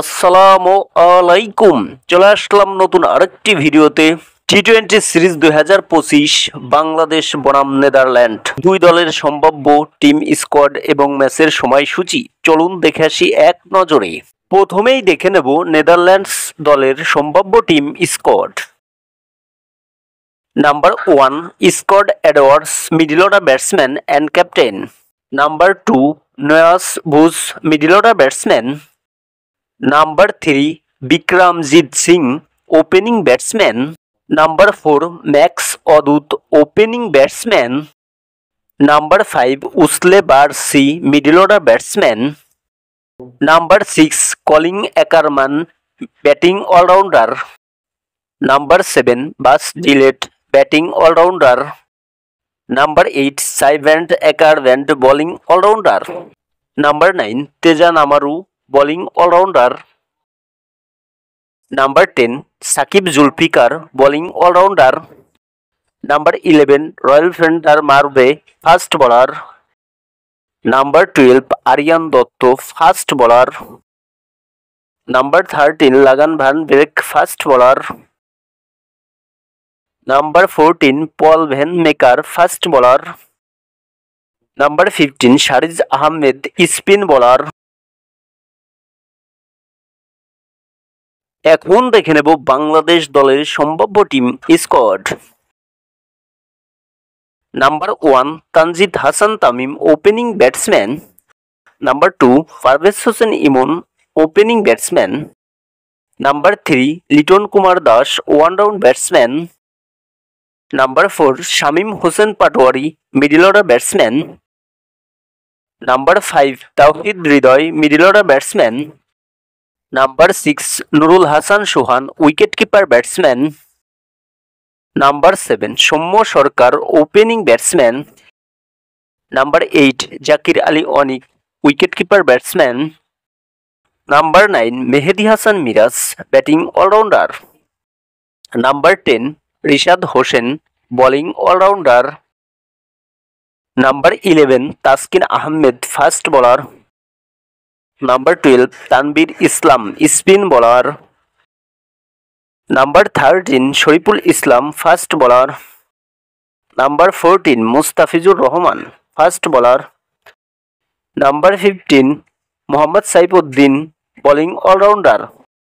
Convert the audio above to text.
আসসালামু আলাইকুম। চলে আসলাম নতুন আরেকটি ভিডিওতে। টি-20 সিরিজ 2025 বাংলাদেশ বনাম নেদারল্যান্ড, দুই দলের সম্ভাব্য টিম স্কোয়াড এবং ম্যাচের সময়সূচি চলুন দেখে আসি এক নজরে। প্রথমেই দেখে নেব নেদারল্যান্ডস দলের সম্ভাব্য team squad. Number 1 Scott Edwards, middle order batsman and captain. Number 2 নোয়াস বুস, middle order batsman. Number 3 Vikramjit Singh, opening batsman. Number 4 Max O'Dowd, opening batsman. Number 5 Wesley Barresi, middle order batsman. Number 6 Colin Ackermann, batting allrounder. Number 7 Bas de Leede, batting allrounder. Number 8 সাইভ্যান্ট অ্যাকারভ্যান্ট, bowling allrounder. Number 9 তেজান আমারু, bowling allrounder. Number 10 Saqib Zulfiqar, bowling allrounder. Number 11 Roelof van der Merwe, fast bowler. Number 12 Aryan Dutt, fast bowler. Number 13 Logan van Beek, fast bowler. Number 14 Paul van Meekeren, fast bowler. Number 15 Shariz Ahmad, spin bowler. এখন দেখে নেব বাংলাদেশ দলের সম্ভাব্য team squad. Number 1 Tanzid Hasan Tamim, opening batsman. Number 2 Parvez Hossain Emon, opening batsman. Number 3 Liton Kumar Das, one down batsman. Number 4 Shamim Hossain Patwari, middle order batsman. Number 5 Towhid Hridoy, middle order batsman. Number 6 Nurul Hasan Sohan, wicketkeeper batsman. Number 7 Soumya Sarkar, opening batsman. Number 8 Jaker Ali Anik, wicketkeeper batsman. Number 9 Mehidy Hasan Miraz, batting allrounder. Number 10 Rishad Hossain, bowling allrounder. Number 11 Taskin Ahmed, fast bowler. Number 12 Tanvir Islam, spin bowler. Number 13 Shoriful Islam, fast bowler. Number 14 Mustafizur Rahman, fast bowler. Number 15 Mohammad Saifuddin, bowling allrounder.